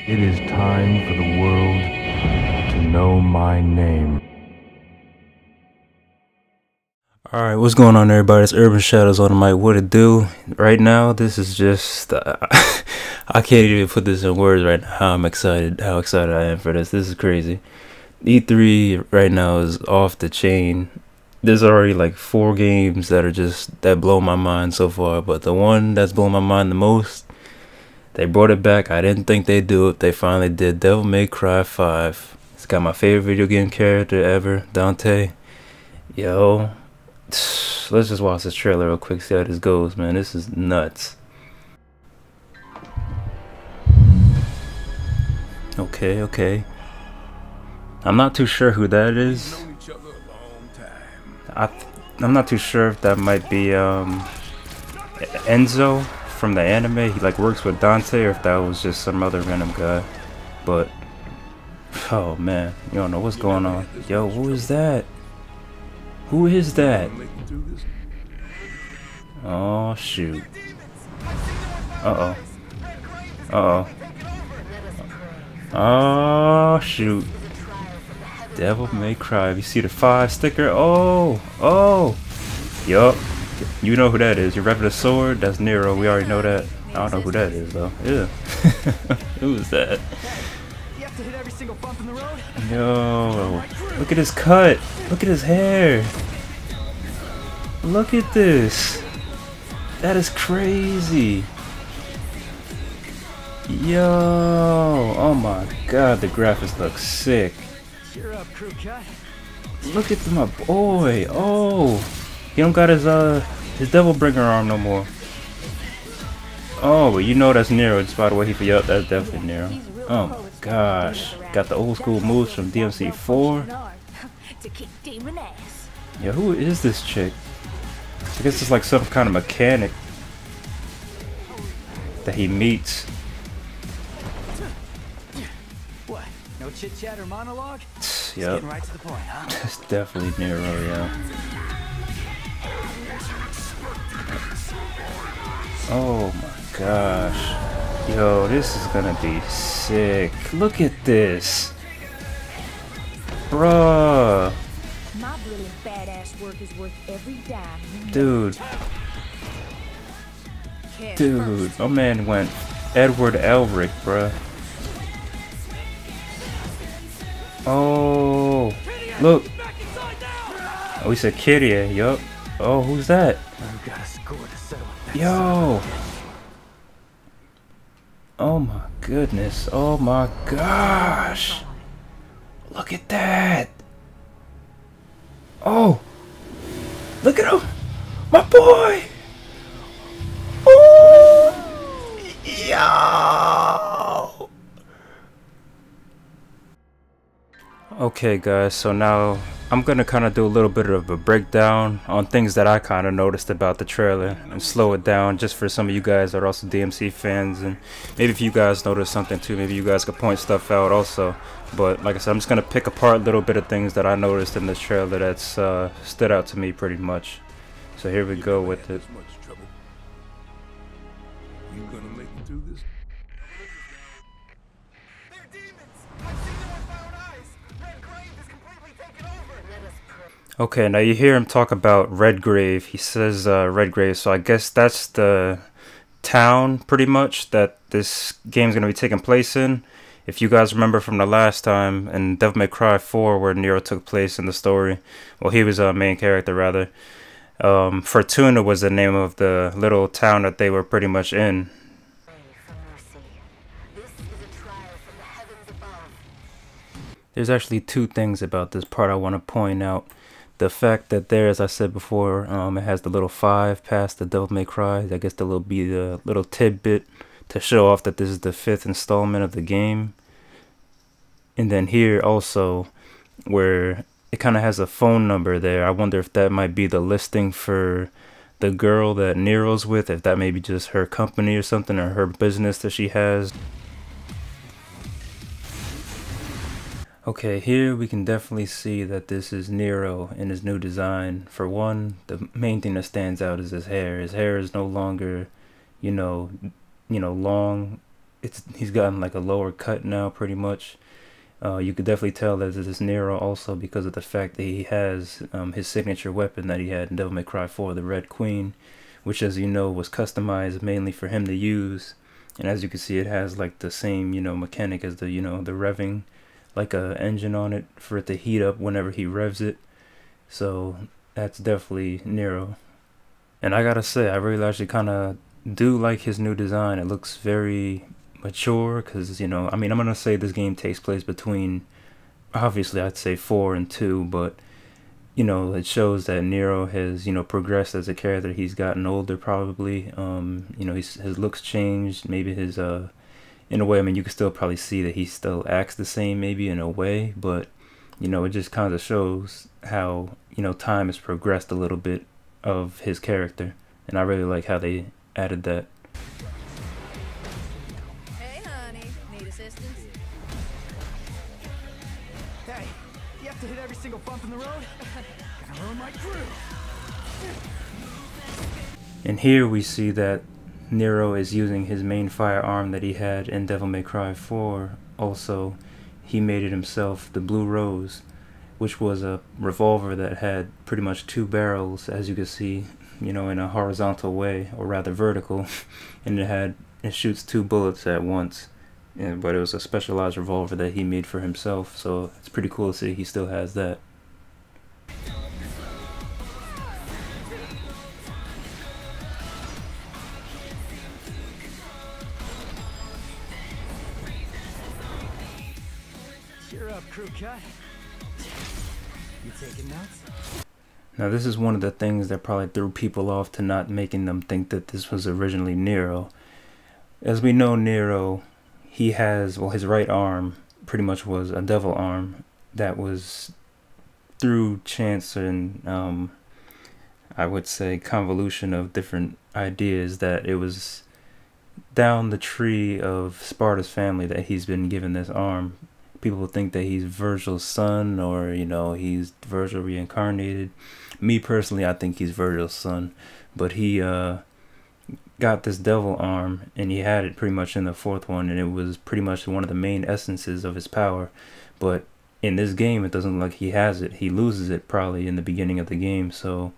It is time for the world to know my name. Alright, what's going on everybody? It's Urban Shadows on the mic. What it do? Right now, this is just... I can't even put this in words right now. How excited I am for this. This is crazy. E3 right now is off the chain. There's already like 4 games that blow my mind so far. But the one that's blown my mind the most, they brought it back. I didn't think they'd do it. They finally did. Devil May Cry 5. It's got my favorite video game character ever, Dante. Yo. Let's just watch this trailer real quick, see how this goes, man. This is nuts. Okay. I'm not too sure who that is. I'm not too sure if that might be Enzo from the anime. He like works with Dante, or if that was just some other random guy. But oh man, you don't know what's going on. Yo, who is that? Who is that? Oh shoot. Oh shoot. Devil May Cry. You see the 5 sticker? Oh. Yup. You know who that is. You're repping the sword? That's Nero. We already know that. I don't know who that is though. Yeah. Who is that? Yo. Look at his cut. Look at his hair. Look at this. That is crazy. Yo. Oh my god, the graphics look sick. Look at my boy. Oh. He don't got his devil bringer arm no more. Oh, but you know that's Nero just by the way he feel. Yup, that's definitely Nero. Oh my gosh. Got the old school moves from DMC 4. Yeah, who is this chick? I guess it's like some kind of mechanic that he meets. What? No chit chat or monologue? Yep. Right to the point, huh? That's definitely Nero, yeah. Oh my gosh. Yo, this is gonna be sick. Look at this. Bruh. My brilliant badass work is worth every dime. Dude, my man went Edward Elric, bruh. Oh, look. Oh, he said Kyrie, yup. Oh, who's that? Yo. Oh my goodness. Oh my gosh. Look at that. Oh. Look at him. My boy! Oh! Yo! Okay guys, so now I'm gonna kind of do a little bit of a breakdown on things that I kind of noticed about the trailer and slow it down just for some of you guys that are also DMC fans, and maybe if you guys notice something too, maybe you guys could point stuff out also. But like I said, I'm just gonna pick apart a little bit of things that I noticed in this trailer that's stood out to me pretty much. So here we go with it. You gonna make it through this? They're demons! I've seen them with my own eyes! Red Grave is completely taken over! Okay, now you hear him talk about Redgrave. He says Redgrave, so I guess that's the town pretty much that this game's gonna be taking place in. If you guys remember from the last time in Devil May Cry 4 where Nero took place in the story, well, he was a main character rather. Fortuna was the name of the little town that they were pretty much in. There's actually 2 things about this part I want to point out. The fact that there, as I said before, it has the little 5 past the Devil May Cry. I guess that'll be the little tidbit to show off that this is the 5th installment of the game. And then here also, where it kind of has a phone number there. I wonder if that might be the listing for the girl that Nero's with, if that may be just her company or something, or her business that she has. Okay, here we can definitely see that this is Nero in his new design. For one, the main thing that stands out is his hair. His hair is no longer, you know, long he's gotten like a lower cut now, pretty much. You could definitely tell that this is Nero also because of the fact that he has his signature weapon that he had in Devil May Cry 4, the Red Queen, which, as you know, was customized mainly for him to use. And as you can see, it has like the same, you know, mechanic as the, you know, the revving, like a engine on it for it to heat up whenever he revs it. So that's definitely Nero. And I gotta say, I really actually kind of do like his new design. It looks very mature because, you know, I mean, I'm gonna say this game takes place between, obviously I'd say 4 and 2, but you know, it shows that Nero has, you know, progressed as a character. He's gotten older probably. You know, his looks changed, maybe his in a way, I mean, you can still probably see that he still acts the same maybe in a way, but you know, it just kind of shows how, you know, time has progressed a little bit of his character, and I really like how they added that. Hey, honey. Need assistance? Hey, you have to hit every single bump in the road? Gonna ruin my crew. And here we see that Nero is using his main firearm that he had in Devil May Cry 4. Also, he made it himself, the Blue Rose, which was a revolver that had pretty much 2 barrels, as you can see, you know, in a horizontal way, or rather vertical, and it shoots 2 bullets at once. Yeah, but it was a specialized revolver that he made for himself, so it's pretty cool to see he still has that. Cheer up, crew cut. You taking notes? Now this is one of the things that probably threw people off to not making them think that this was originally Nero. As we know, Nero, he has, well, his right arm pretty much was a devil arm that was, through chance and I would say convolution of different ideas, that it was down the tree of Sparta's family that he's been given this arm. People think that he's Virgil's son, or, you know, he's Virgil reincarnated. Me personally, I think he's Virgil's son, but he got this devil arm, and he had it pretty much in the 4th one, and it was pretty much one of the main essences of his power. But in this game, it doesn't look like he has it. He loses it probably in the beginning of the game. So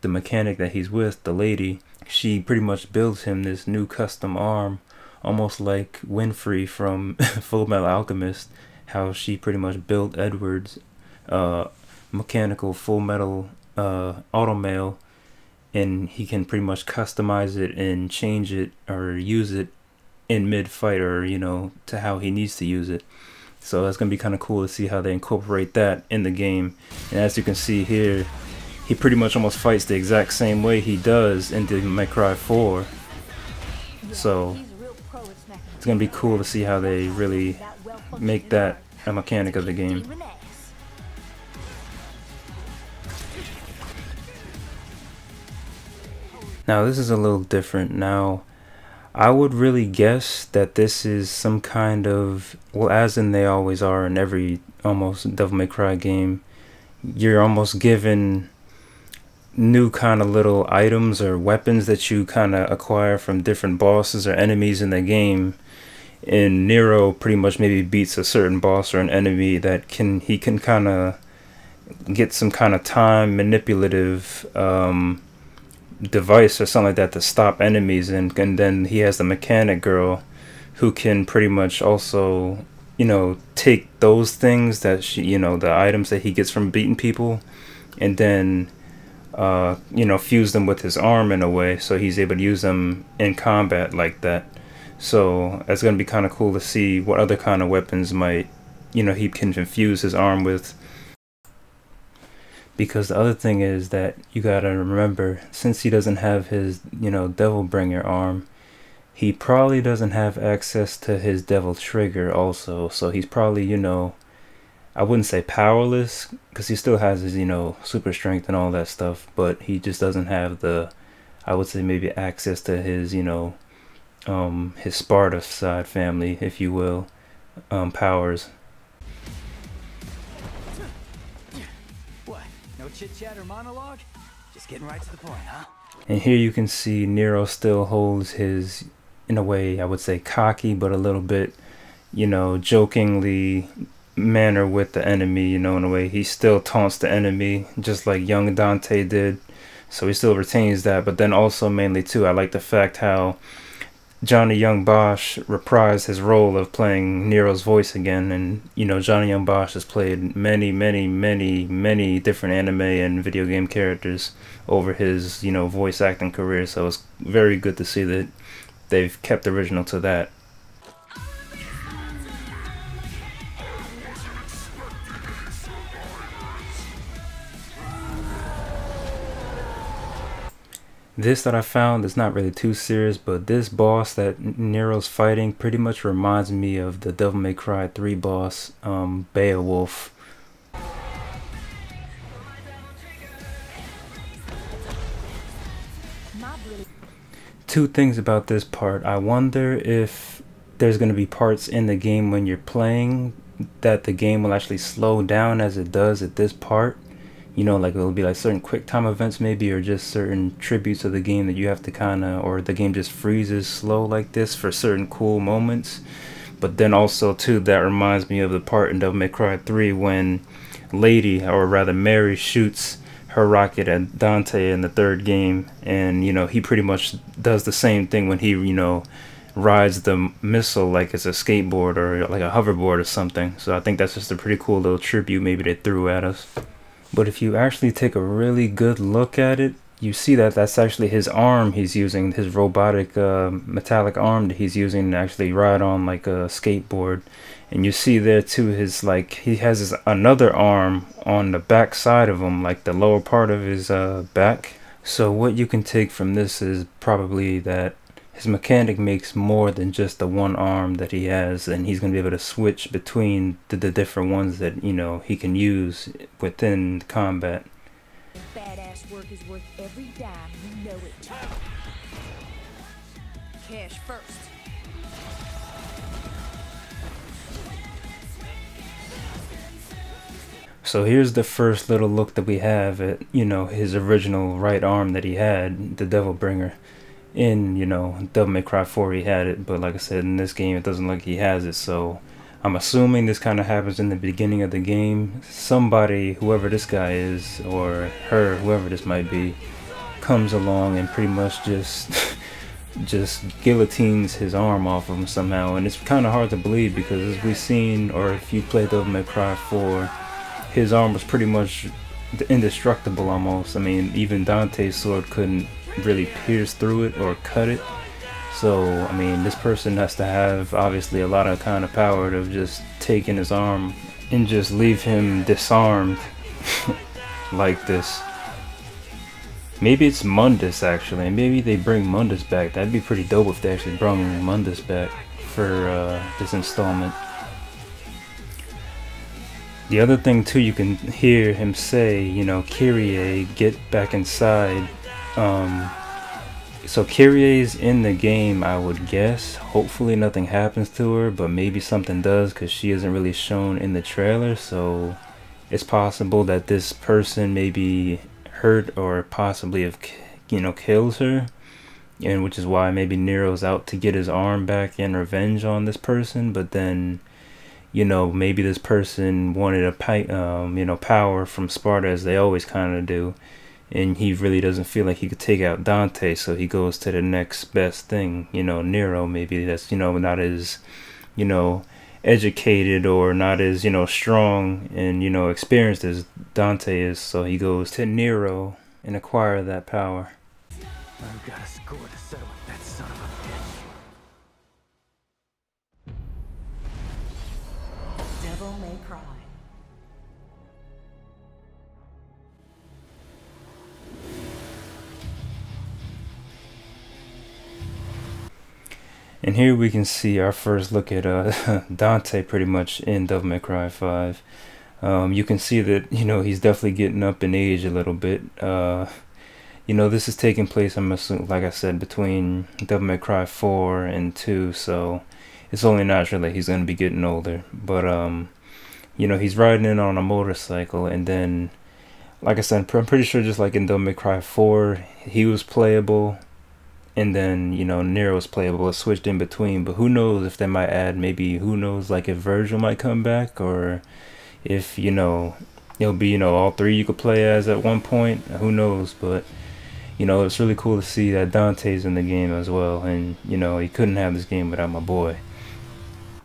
the mechanic that he's with, the lady, she pretty much builds him this new custom arm, almost like Winfrey from Full Metal Alchemist, how she pretty much built Edward's mechanical Full Metal automail, and he can pretty much customize it and change it or use it in mid-fight, or, you know, to how he needs to use it. So that's going to be kind of cool to see how they incorporate that in the game. And as you can see here, he pretty much almost fights the exact same way he does in Devil May Cry 4. So it's going to be cool to see how they really make that a mechanic of the game. Now this is a little different. Now I would really guess that this is some kind of, well, as in they always are in every almost Devil May Cry game, you're almost given new kind of little items or weapons that you kind of acquire from different bosses or enemies in the game. And Nero pretty much maybe beats a certain boss or an enemy that he can kind of get some kind of time manipulative device or something like that to stop enemies, and then he has the mechanic girl who can pretty much also, you know, take those things that she, you know, the items that he gets from beating people, and then you know, fuse them with his arm in a way, so he's able to use them in combat like that. So it's going to be kind of cool to see what other kind of weapons might, you know, he can infuse his arm with. Because the other thing is that you gotta remember, since he doesn't have his, you know, Devil Bringer arm, he probably doesn't have access to his Devil Trigger also. So he's probably, you know, I wouldn't say powerless, because he still has his, you know, super strength and all that stuff, but he just doesn't have the, I would say maybe access to his, you know, his Sparta side family, if you will, powers. No chit-chat or monologue? Just getting right to the point, huh? And here you can see Nero still holds his in a way, I would say cocky, but a little bit, you know, jokingly manner with the enemy, you know, in a way. He still taunts the enemy just like young Dante did. So he still retains that, but then also mainly too, I like the fact how Johnny Young Bosch reprised his role of playing Nero's voice again. And you know, Johnny Young Bosch has played many different anime and video game characters over his, you know, voice acting career, so it's very good to see that they've kept original to that. This that I found is not really too serious, but this boss that Nero's fighting pretty much reminds me of the Devil May Cry 3 boss, Beowulf. Two things about this part. I wonder if there's going to be parts in the game when you're playing that the game will actually slow down as it does at this part. You know, like it'll be like certain quick time events maybe, or just certain tributes of the game that you have to kind of, or the game just freezes slow like this for certain cool moments. But then also too, that reminds me of the part in Devil May Cry 3 when Lady, or rather Mary, shoots her rocket at Dante in the third game, and you know, he pretty much does the same thing when he, you know, rides the missile like it's a skateboard or like a hoverboard or something. So I think that's just a pretty cool little tribute maybe they threw at us. But if you actually take a really good look at it, you see that that's actually his arm he's using, his robotic metallic arm that he's using to actually ride on like a skateboard. And you see there too, his like, he has his another arm on the back side of him, like the lower part of his back. So what you can take from this is probably that his mechanic makes more than just the one arm that he has, and he's going to be able to switch between the different ones that, you know, he can use within combat. Badass work is worth every dime, you know it. Cash first. So here's the first little look that we have at, you know, his original right arm that he had, the Devil Bringer. In, you know, Devil May Cry 4 he had it, but like I said, in this game it doesn't look like he has it. So I'm assuming this kind of happens in the beginning of the game. Somebody, whoever this guy is, or her, whoever this might be, comes along and pretty much just just guillotines his arm off of him somehow. And it's kind of hard to believe, because as we've seen, or if you played Devil May Cry 4, his arm was pretty much indestructible almost. I mean, even Dante's sword couldn't really pierce through it or cut it. So I mean, this person has to have obviously a lot of kind of power to just take in his arm and just leave him disarmed like this. Maybe it's Mundus actually, maybe they bring Mundus back. That'd be pretty dope if they actually brought Mundus back for this installment. The other thing too, you can hear him say, you know, Kyrie, get back inside. So Kyrie's in the game, I would guess. Hopefully nothing happens to her, but maybe something does, because she isn't really shown in the trailer. So it's possible that this person maybe hurt or possibly have, you know, kills her, and which is why maybe Nero's out to get his arm back in revenge on this person. But then, you know, maybe this person wanted a you know, power from Sparta, as they always kind of do. And he really doesn't feel like he could take out Dante, so he goes to the next best thing, you know, Nero. Maybe that's, you know, not as, you know, educated or not as, you know, strong and, you know, experienced as Dante is, so he goes to Nero and acquire that power. I've got a score to settle with that son of a bitch. Devil May Cry. And here we can see our first look at Dante pretty much in Devil May Cry 5. You can see that, you know, he's definitely getting up in age a little bit. You know, this is taking place, I'm assuming, like I said, between Devil May Cry 4 and 2, so it's only natural that he's going to be getting older. But, you know, he's riding in on a motorcycle, and then, like I said, I'm pretty sure just like in Devil May Cry 4, he was playable. and then, you know, Nero's playable. It switched in between, but who knows if they might add, maybe, who knows, like if Virgil might come back, or if, you know, it'll be, you know, all three you could play as at one point. Who knows? But, you know, it's really cool to see that Dante's in the game as well, and, you know, he couldn't have this game without my boy.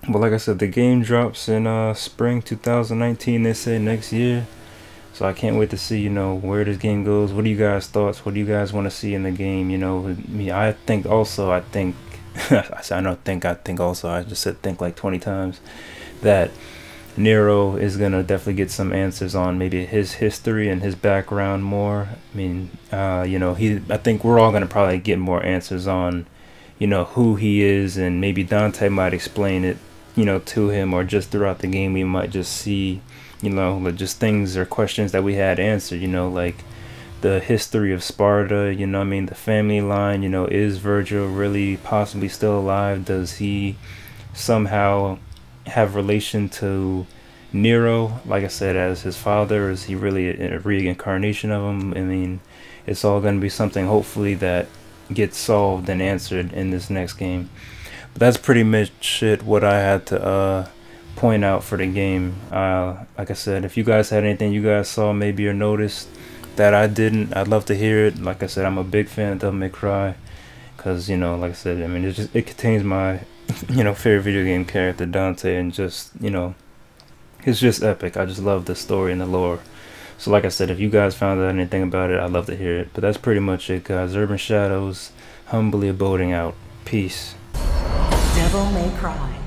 But like I said, the game drops in spring 2019, they say, next year. So I can't wait to see, you know, where this game goes. What do you guys' thoughts? What do you guys want to see in the game? You know, me, I think also, I think I think also, I just said think like 20 times, that Nero is gonna definitely get some answers on maybe his history and his background more. I mean, you know, I think we're all gonna probably get more answers on, you know, who he is, and maybe Dante might explain it, you know, to him, or just throughout the game we might just see, you know, just things or questions that we had answered, you know, like the history of Sparta, you know what I mean, the family line, you know, is Virgil really possibly still alive? Does he somehow have relation to Nero, like I said, as his father? Is he really a reincarnation of him? I mean, it's all going to be something hopefully that gets solved and answered in this next game. But that's pretty much it, what I had to point out for the game. Like I said, if you guys had anything you guys saw maybe or noticed that I didn't, I'd love to hear it. Like I said, I'm a big fan of Devil May Cry, because, you know, like I said, I mean, it contains my you know, favorite video game character, Dante, and just, you know, it's just epic. I just love the story and the lore. So like I said, if you guys found out anything about it, I'd love to hear it. But that's pretty much it, guys. Urban Shadows, humbly aboding out. Peace. Devil May Cry.